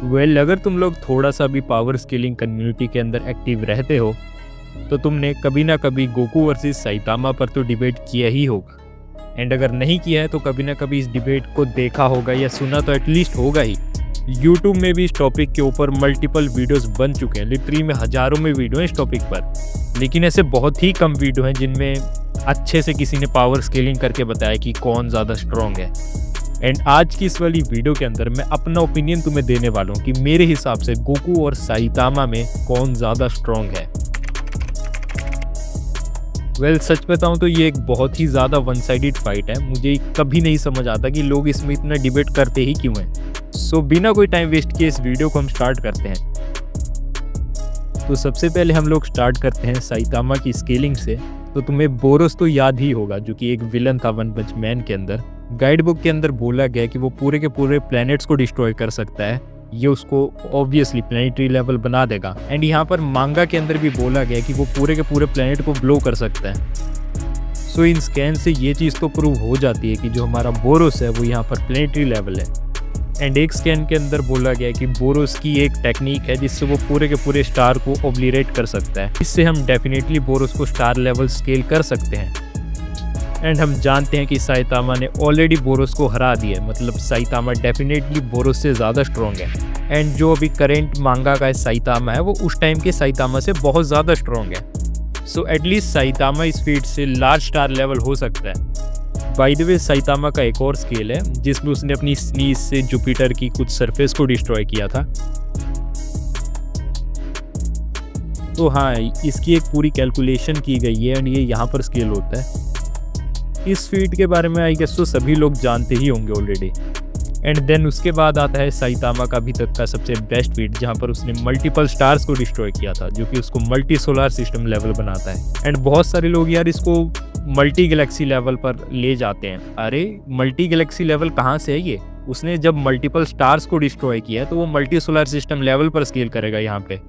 अगर तुम लोग थोड़ा सा भी पावर स्केलिंग कम्युनिटी के अंदर एक्टिव रहते हो तो तुमने कभी ना कभी गोकू वर्सेस साइतामा पर तो डिबेट किया ही होगा। एंड अगर नहीं किया है तो कभी ना कभी इस डिबेट को देखा होगा या सुना तो एटलीस्ट होगा ही। यूट्यूब में भी इस टॉपिक के ऊपर मल्टीपल वीडियोस बन चुके हैं, लिटरली में हज़ारों में वीडियो हैं इस टॉपिक पर। लेकिन ऐसे बहुत ही कम वीडियो हैं जिनमें अच्छे से किसी ने पावर स्केलिंग करके बताया कि कौन ज़्यादा स्ट्रॉन्ग है। एंड आज की इस वाली वीडियो के अंदर मैं अपना ओपिनियन तुम्हें देने वाला हूँ कि मेरे हिसाब से गोकू और साइतामा में कौन ज़्यादा स्ट्रॉन्ग है। सच बताऊं तो ये एक बहुत ही ज़्यादा वन साइडेड फाइट है। मुझे कभी नहीं समझ आता कि लोग इसमें इतना डिबेट करते ही क्यों हैं। सो बिना कोई टाइम वेस्ट किए इस वीडियो को हम स्टार्ट करते हैं। तो सबसे पहले हम लोग स्टार्ट करते हैं साइतामा की स्केलिंग से। तो तुम्हें बोरोस तो याद ही होगा, जो कि एक विलन था वन पंच मैन के अंदर। गाइड बुक के अंदर बोला गया कि वो पूरे के पूरे प्लैनेट्स को डिस्ट्रॉय कर सकता है। ये उसको ऑब्वियसली प्लैनेटरी लेवल बना देगा। एंड यहाँ पर मांगा के अंदर भी बोला गया कि वो पूरे के पूरे प्लैनेट को ब्लो कर सकता है। सो इन स्कैन से ये चीज़ तो प्रूव हो जाती है कि जो हमारा बोरोस है वो यहाँ पर प्लैनेटरी लेवल है। एंड एक स्कैन के अंदर बोला गया कि बोरोस की एक टेक्निक है जिससे वो पूरे के पूरे स्टार को ओब्लिरेट कर सकता है। इससे हम डेफिनेटली बोरोस को स्टार लेवल स्केल कर सकते हैं। एंड हम जानते हैं कि साइतामा ने ऑलरेडी बोरोस को हरा दिया है, मतलब साइतामा डेफिनेटली बोरोस से ज़्यादा स्ट्रॉन्ग है। एंड जो अभी करेंट मांगा का साइतामा है वो उस टाइम के साइतामा से बहुत ज़्यादा स्ट्रॉन्ग है। सो एटलीस्ट साइतामा इस फीट से लार्ज स्टार लेवल हो सकता है। बाय द वे साइतामा का एक और स्केल है जिसमें उसने अपनी स्नीज से जुपिटर की कुछ सरफेस को डिस्ट्रॉय किया था। तो हाँ, इसकी एक पूरी कैलकुलेशन की गई है एंड ये यहाँ पर स्केल होता है। इस फीट के बारे में आई गेस तो सभी लोग जानते ही होंगे ऑलरेडी। एंड देन उसके बाद आता है साइतामा का अभी तक का सबसे बेस्ट फीट, जहाँ पर उसने मल्टीपल स्टार्स को डिस्ट्रॉय किया था, जो कि उसको मल्टी सोलर सिस्टम लेवल बनाता है। एंड बहुत सारे लोग यार इसको मल्टी गैलेक्सी लेवल पर ले जाते हैं। अरे मल्टी गैलेक्सी लेवल कहाँ से है ये? उसने जब मल्टीपल स्टार्स को डिस्ट्रॉय किया है तो वो मल्टी सोलर सिस्टम लेवल पर स्केल करेगा यहाँ पे।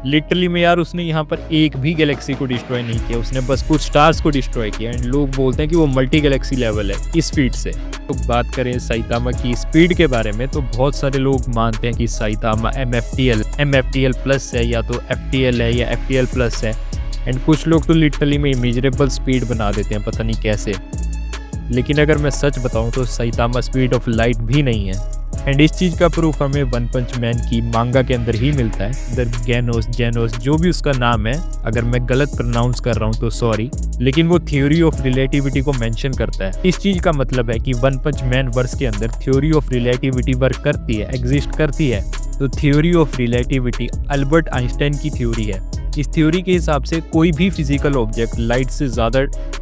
लिटरली में यार उसने यहाँ पर एक भी गैलेक्सी को डिस्ट्रॉय नहीं किया, उसने बस कुछ स्टार्स को डिस्ट्रॉय किया। एंड लोग बोलते हैं कि वो मल्टी गैलेक्सी लेवल है इस फीट से। तो बात करें साइतामा की स्पीड के बारे में तो बहुत सारे लोग मानते हैं कि साइतामा MFTL प्लस है या तो FTL है या FTL प्लस है। एंड कुछ लोग तो लिटरली में इमेजरेबल स्पीड बना देते हैं, पता नहीं कैसे। लेकिन अगर मैं सच बताऊं तो साइतामा स्पीड ऑफ लाइट भी नहीं है। एंड इस चीज़ का प्रूफ हमें वन पंच मैन की मांगा के अंदर ही मिलता है। इधर जेनोस जो भी उसका नाम है, अगर मैं गलत प्रोनाउंस कर रहा हूँ तो सॉरी, लेकिन वो थ्योरी ऑफ रिलेटिविटी को मेंशन करता है। इस चीज़ का मतलब है कि वन पंच मैन वर्स के अंदर थ्योरी ऑफ रिलेटिविटी वर्क करती है, एग्जिस्ट करती है। तो theory of relativity Albert Einstein की थ्योरी है। इस थ्योरी के हिसाब से कोई भी फिजिकल ऑब्जेक्ट लाइट से ज़्यादा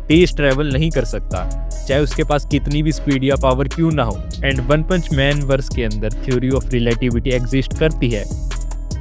तेज ट्रैवल नहीं कर सकता, चाहे उसके पास कितनी भी स्पीड या पावर क्यों ना हो। And One Punch Man verse के अंदर थ्योरी ऑफ रिलेटिविटी एग्जिस्ट करती है।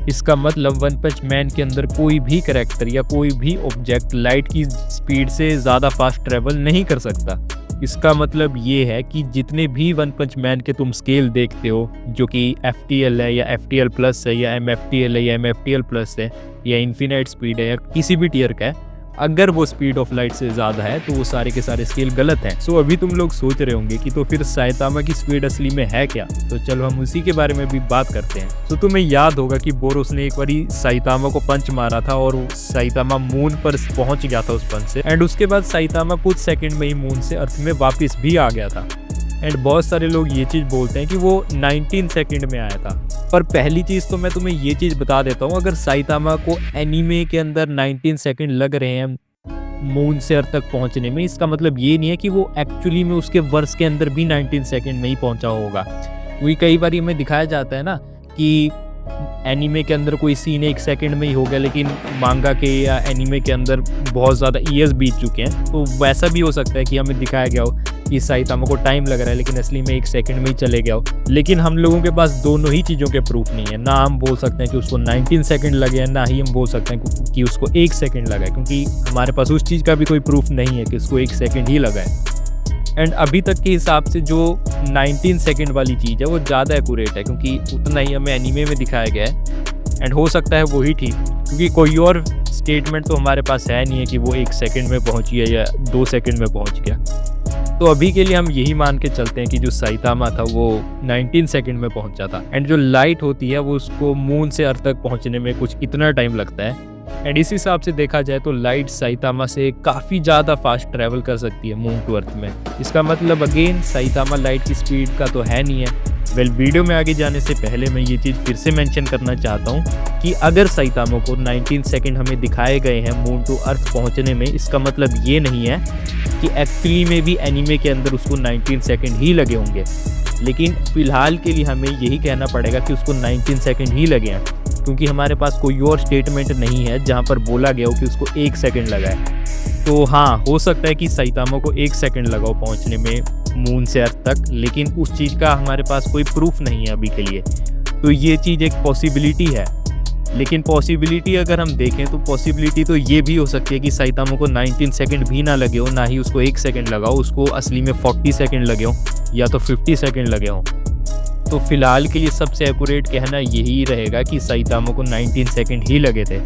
इसका मतलब वन पंच मैन के अंदर कोई भी कैरेक्टर या कोई भी ऑब्जेक्ट लाइट की स्पीड से ज़्यादा फास्ट ट्रैवल नहीं कर सकता। इसका मतलब ये है कि जितने भी वन पंच मैन के तुम स्केल देखते हो, जो कि FTL है या FTL प्लस है या MFTL है या MFTL प्लस है या इन्फिनाइट स्पीड है या किसी भी टियर का है, अगर वो स्पीड ऑफ लाइट से ज़्यादा है तो वो सारे के सारे स्केल गलत हैं। सो अभी तुम लोग सोच रहे होंगे कि तो फिर साइतामा की स्पीड असली में है क्या? तो चलो हम उसी के बारे में भी बात करते हैं। तो तुम्हें याद होगा कि बोरोस ने एक बारी साइतामा को पंच मारा था और साइतामा मून पर पहुंच गया था उस पंच से। एंड उसके बाद साइतामा कुछ सेकंड में ही मून से अर्थ में वापस भी आ गया था। एंड बहुत सारे लोग ये चीज़ बोलते हैं कि वो 19 सेकंड में आया था। पर पहली चीज़ तो मैं तुम्हें ये चीज़ बता देता हूँ, अगर साइतामा को एनीमे के अंदर 19 सेकंड लग रहे हैं मून से अर्थ तक पहुँचने में, इसका मतलब ये नहीं है कि वो एक्चुअली में उसके वर्ष के अंदर भी 19 सेकंड में ही पहुँचा होगा। वही कई बार हमें दिखाया जाता है ना कि एनीमे के अंदर कोई सीन 1 सेकंड में ही हो गया, लेकिन मांगा के या एनीमे के अंदर बहुत ज़्यादा ईयर्स बीत चुके हैं। तो वैसा भी हो सकता है कि हमें दिखाया गया हो कि साइतामा को टाइम लग रहा है लेकिन असली में 1 सेकंड में ही चले गया हो। लेकिन हम लोगों के पास दोनों ही चीज़ों के प्रूफ नहीं है। ना हम बोल सकते हैं कि उसको 19 सेकंड लगे हैं, ना ही हम बोल सकते हैं कि उसको 1 सेकंड लगा है, क्योंकि हमारे पास उस चीज़ का भी कोई प्रूफ नहीं है कि उसको 1 सेकंड ही लगा है। एंड अभी तक के हिसाब से जो 19 सेकंड वाली चीज़ है वो ज़्यादा एक्यूरेट है, क्योंकि उतना ही हमें एनीमे में दिखाया गया है। एंड हो सकता है वही ठीक, क्योंकि कोई और स्टेटमेंट तो हमारे पास है नहीं है कि वो 1 सेकंड में पहुंची है या 2 सेकंड में पहुंच गया। तो अभी के लिए हम यही मान के चलते हैं कि जो साइतामा था वो 19 सेकंड में पहुंचा था। एंड जो लाइट होती है वो उसको मून से अर्थ तक पहुंचने में कुछ इतना टाइम लगता है। एंड इस हिसाब से देखा जाए तो लाइट साइतामा से काफ़ी ज़्यादा फास्ट ट्रैवल कर सकती है मून टू अर्थ में। इसका मतलब अगेन साइतामा लाइट की स्पीड का तो है नहीं है। वीडियो में आगे जाने से पहले मैं ये चीज़ फिर से मेंशन करना चाहता हूँ कि अगर साइतामा को 19 सेकंड हमें दिखाए गए हैं मून टू अर्थ पहुँचने में, इसका मतलब ये नहीं है कि एक्चुअली में भी एनीमे के अंदर उसको 19 सेकंड ही लगे होंगे। लेकिन फ़िलहाल के लिए हमें यही कहना पड़ेगा कि उसको 19 सेकंड ही लगे हैं, क्योंकि हमारे पास कोई और स्टेटमेंट नहीं है जहाँ पर बोला गया हो कि उसको 1 सेकंड लगा है। तो हाँ, हो सकता है कि साइतामा को 1 सेकंड लगाओ पहुँचने में मून से अर्थ तक, लेकिन उस चीज़ का हमारे पास कोई प्रूफ नहीं है अभी के लिए। तो ये चीज़ एक पॉसिबिलिटी है, लेकिन पॉसिबिलिटी अगर हम देखें तो पॉसिबिलिटी तो ये भी हो सकती है कि साइतामा को 19 सेकंड भी ना लगे हो, ना ही उसको 1 सेकंड लगा हो, उसको असली में 40 सेकंड लगे हो या तो 50 सेकंड लगे हो। तो फिलहाल के लिए सबसे एक्यूरेट कहना यही रहेगा कि साइतामा को 19 सेकंड ही लगे थे।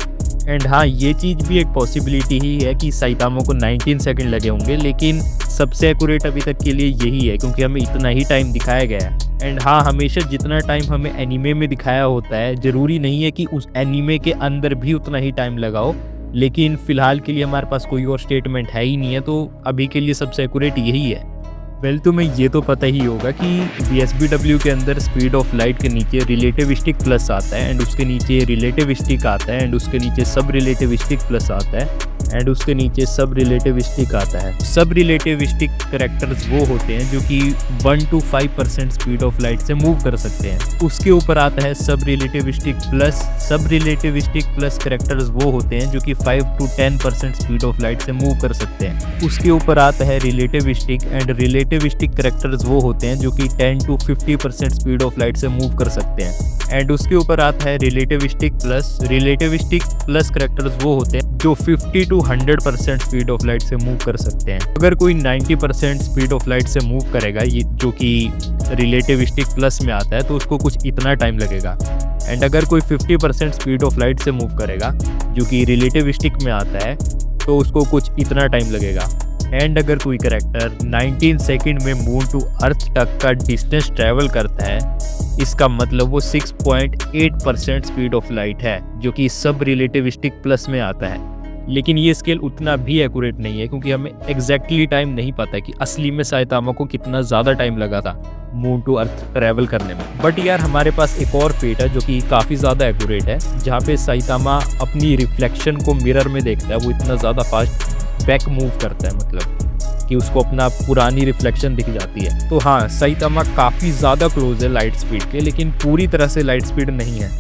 एंड हाँ, ये चीज़ भी एक पॉसिबिलिटी ही है कि साइतामा को 19 सेकंड लगे होंगे, लेकिन सबसे एक्यूरेट अभी तक के लिए यही है क्योंकि हमें इतना ही टाइम दिखाया गया है। एंड हाँ, हमेशा जितना टाइम हमें एनीमे में दिखाया होता है ज़रूरी नहीं है कि उस एनीमे के अंदर भी उतना ही टाइम लगाओ, लेकिन फ़िलहाल के लिए हमारे पास कोई और स्टेटमेंट है ही नहीं है, तो अभी के लिए सबसे एक्यूरेट यही है। वेल, तुम्हें ये तो पता ही होगा कि BSBW के अंदर स्पीड ऑफ लाइट के नीचे रिलेटिविस्टिक प्लस आता है, एंड उसके नीचे रिलेटिविस्टिक आता है, एंड उसके नीचे सब रिलेटिविस्टिक प्लस आता है, एंड उसके नीचे सब रिलेटिविस्टिक आता है। सब रिलेटिविस्टिक करैक्टर्स वो होते हैं जो कि 1 to 5% स्पीड ऑफ लाइट से मूव कर सकते हैं। उसके ऊपर आता है सब रिलेटिविस्टिक प्लस। सब रिलेटिविस्टिक प्लस करैक्टर्स वो होते हैं जो कि 5 to 10% स्पीड ऑफ लाइट से मूव कर सकते हैं। उसके ऊपर आता है रिलेटिविस्टिक, एंड रिलेटिविस्टिक करैक्टर्स वो होते हैं जो कि 10 to 50% स्पीड ऑफ लाइट से मूव कर सकते हैं। एंड उसके ऊपर आता है relativistic plus. Relativistic plus characters वो होते हैं जो 50 to 100% स्पीड ऑफ लाइट से मूव कर सकते हैं। अगर कोई 90% स्पीड ऑफ लाइट से मूव करेगा, ये जो कि रिलेटिविस्टिक प्लस में आता है, तो उसको कुछ इतना टाइम लगेगा। एंड अगर कोई 50% स्पीड ऑफ लाइट से मूव करेगा जो कि रिलेटिविस्टिक में आता है, तो उसको कुछ इतना टाइम लगेगा। एंड अगर कोई करैक्टर 19 सेकंड में मून टू अर्थ तक का डिस्टेंस ट्रैवल करता है, इसका मतलब वो 6.8% स्पीड ऑफ लाइट है, जो कि सब रिलेटिविस्टिक प्लस में आता है। लेकिन ये स्केल उतना भी एक्यूरेट नहीं है क्योंकि हमें एग्जैक्टली टाइम नहीं पता कि असली में साइतामा को कितना ज़्यादा टाइम लगा था मून टू अर्थ ट्रैवल करने में। बट यार, हमारे पास एक और फेट है जो कि काफ़ी ज़्यादा एक्यूरेट है, जहाँ पे साइतामा अपनी रिफ्लेक्शन को मिरर में देखता है। वो इतना ज़्यादा फास्ट बैक मूव करता है, मतलब कि उसको अपना पुरानी रिफ्लेक्शन दिख जाती है। तो हाँ, साइतामा काफ़ी ज़्यादा क्लोज है लाइट स्पीड के, लेकिन पूरी तरह से लाइट स्पीड नहीं है।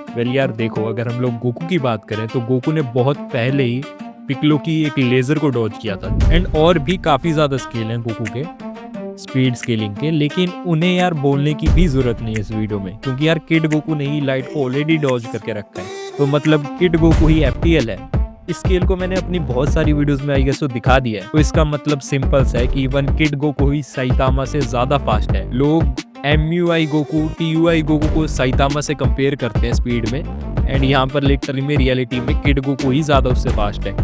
वेल यार देखो, अगर हम लोग गोकू की बात करें तो गोकू ने बहुत पहले ही पिक्लो की एक लेज़र को डॉज किया था। एंड और भी काफ़ी ज़्यादा स्केल हैं गोकू के स्पीड स्केलिंग के, लेकिन उन्हें यार बोलने की भी ज़रूरत नहीं है इस वीडियो में, क्योंकि यार किड गोकू ने ही लाइट को ऑलरेडी डॉज करके रखा है। तो मतलब किड गोकू ही FTL है। इस स्केल को मैंने अपनी बहुत सारी वीडियोस में आई गेस तो दिखा दिया है। तो इसका मतलब सिंपल सा है कि इवन किड गोकू ही साइतामा से ज़्यादा फास्ट है। लोग MUI गोकू, TUI गोकू को साइतामा से कंपेयर करते हैं स्पीड में, एंड यहाँ पर लिटरली में रियलिटी में किड गोकू ही ज़्यादा उससे फास्ट है।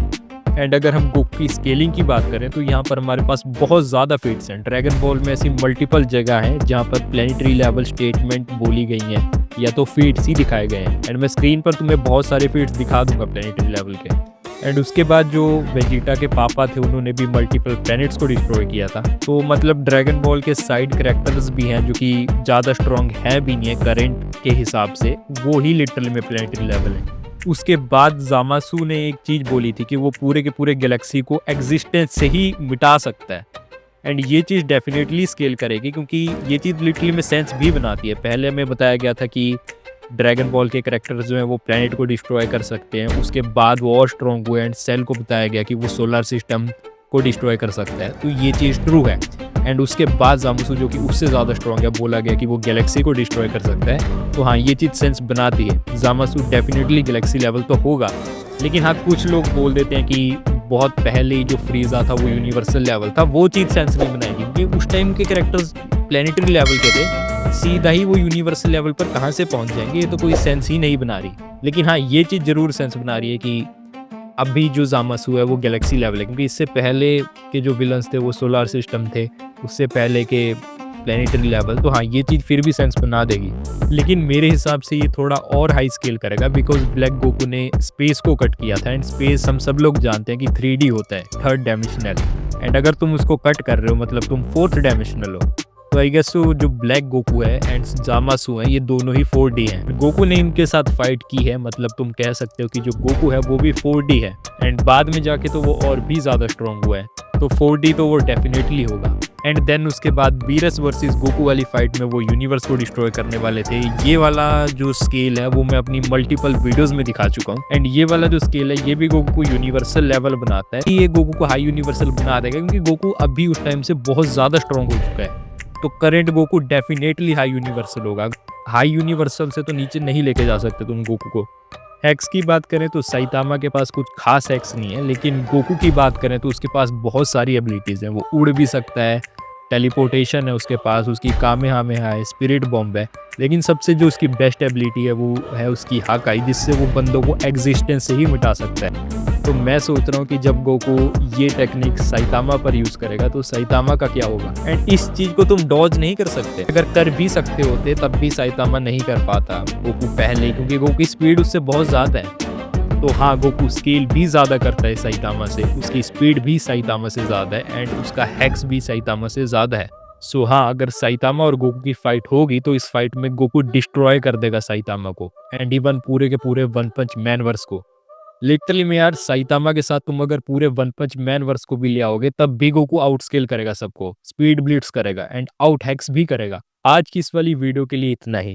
एंड अगर हम गोकू की स्केलिंग की बात करें तो यहाँ पर हमारे पास बहुत ज़्यादा फीट्स हैं। ड्रैगन बॉल में ऐसी मल्टीपल जगह हैं जहाँ पर प्लेनेटरी लेवल स्टेटमेंट बोली गई हैं या तो फीट्स ही दिखाए गए हैं। एंड मैं स्क्रीन पर तुम्हें बहुत सारे फीट्स दिखा दूंगा प्लेनेटरी लेवल के। एंड उसके बाद जो वेजिटा के पापा थे, उन्होंने भी मल्टीपल प्लैनेट्स को डिस्ट्रॉय किया था। तो मतलब ड्रैगन बॉल के साइड कैरेक्टर्स भी हैं जो कि ज़्यादा स्ट्रॉन्ग है भी नहीं है करंट के हिसाब से, वो ही लिटरली में प्लैनेटरी लेवल है। उसके बाद जामासू ने एक चीज़ बोली थी कि वो पूरे के पूरे गैलेक्सी को एग्जिस्टेंस से ही मिटा सकता है। एंड ये चीज़ डेफिनेटली स्केल करेगी क्योंकि ये चीज़ लिटरली में सेंस भी बनाती है। पहले हमें बताया गया था कि ड्रैगन बॉल के कैरेक्टर्स जो हैं वो प्लैनेट को डिस्ट्रॉय कर सकते हैं। उसके बाद वो और स्ट्रॉन्ग हुए एंड सेल को बताया गया कि वो सोलर सिस्टम को डिस्ट्रॉय कर सकता है। तो ये चीज़ ट्रू है। एंड उसके बाद जामासू जो कि उससे ज़्यादा स्ट्रॉन्ग है, बोला गया कि वो गैलेक्सी को डिस्ट्रॉय कर सकता है। तो हाँ, ये चीज़ सेंस बनाती है। जामासू डेफिनेटली गैलेक्सी लेवल तो होगा, लेकिन हाँ कुछ लोग बोल देते हैं कि बहुत पहले जो फ्रीज़ा था वो यूनिवर्सल लेवल था। वो चीज़ सेंस नहीं बनाएगी क्योंकि उस टाइम के कैरेक्टर्स प्लैनेटरी लेवल के थे, सीधा ही वो यूनिवर्सल लेवल पर कहाँ से पहुंच जाएंगे, ये तो कोई सेंस ही नहीं बना रही। लेकिन हाँ, ये चीज़ ज़रूर सेंस बना रही है कि अभी जो ज़ामासु है वो गैलेक्सी लेवल है, क्योंकि इससे पहले के जो विलन्स थे वो सोलर सिस्टम थे, उससे पहले के प्लेनेटरी लेवल। तो हाँ, ये चीज़ फिर भी सेंस बना देगी। लेकिन मेरे हिसाब से ये थोड़ा और हाई स्केल करेगा, बिकॉज़ ब्लैक गोकू ने स्पेस को कट किया था, एंड स्पेस हम सब लोग जानते हैं कि 3D होता है, थर्ड डायमेंशनल। एंड अगर तुम उसको कट कर रहे हो मतलब तुम फोर्थ डायमेंशनल हो, तो आई गेस जो ब्लैक गोकू है एंड जामासु है, ये दोनों ही 4D हैं। गोकू ने इनके साथ फाइट की है, मतलब तुम कह सकते हो कि जो गोकू है वो भी 4D है, एंड बाद में जाके तो वो और भी ज़्यादा स्ट्रॉन्ग हुआ है। तो 4D तो वो डेफिनेटली होगा। एंड देन उसके बाद बीरस वर्सेस गोकू वाली फाइट में वो यूनिवर्स को डिस्ट्रॉय करने वाले थे। ये वाला जो स्केल है वो मैं अपनी मल्टीपल वीडियोस में दिखा चुका हूँ। एंड ये वाला जो स्केल है ये भी गोकू को यूनिवर्सल लेवल बनाता है। ये गोकू को हाई यूनिवर्सल बना देगा, क्योंकि गोकू अभी उस टाइम से बहुत ज़्यादा स्ट्रॉन्ग हो चुका है। तो current Goku definitely high universal होगा। हाई यूनिवर्सल से तो नीचे नहीं लेके जा सकते तुम गोकू को। हैक्स की बात करें तो साइतामा के पास कुछ खास हैक्स नहीं है, लेकिन गोकू की बात करें तो उसके पास बहुत सारी एबिलिटीज़ हैं। वो उड़ भी सकता है, टेलीपोर्टेशन है उसके पास, उसकी कामेहामेहा है, स्पिरिट बॉम्ब है। लेकिन सबसे जो उसकी बेस्ट एबिलिटी है वो है उसकी हाकाई, जिससे वो बंदों को एग्जिस्टेंस से ही मिटा सकता है। तो मैं सोच रहा हूँ कि जब गोकू ये टेक्निक साइतामा पर यूज़ करेगा तो साइतामा का क्या होगा। एंड इस चीज़ को तुम डॉज नहीं कर सकते, अगर कर भी सकते होते तब भी साइतामा नहीं कर पाता गोकू पहले, क्योंकि गोकू की स्पीड उससे बहुत ज़्यादा है। तो हाँ, गोकू स्केल भी ज़्यादा करता है साइतामा से, उसकी स्पीड भी साइतामा से ज़्यादा है, एंड उसका हैक्स भी साइतामा से ज़्यादा है। सो हाँ, अगर साइतामा और गोकू की फाइट होगी तो इस फाइट में गोकू डिस्ट्रॉय कर देगा साइतामा को, एंड इवन पूरे के पूरे वन पंच मैन वर्स को। लिटरली में यार, साइतामा के साथ तुम अगर पूरे वन पंच मैन वर्स को भी ले आओगे तब भी गोकू आउट स्केल करेगा सबको, स्पीड ब्लिट्स करेगा एंड आउट हैक्स भी करेगा। आज की इस वाली वीडियो के लिए इतना ही।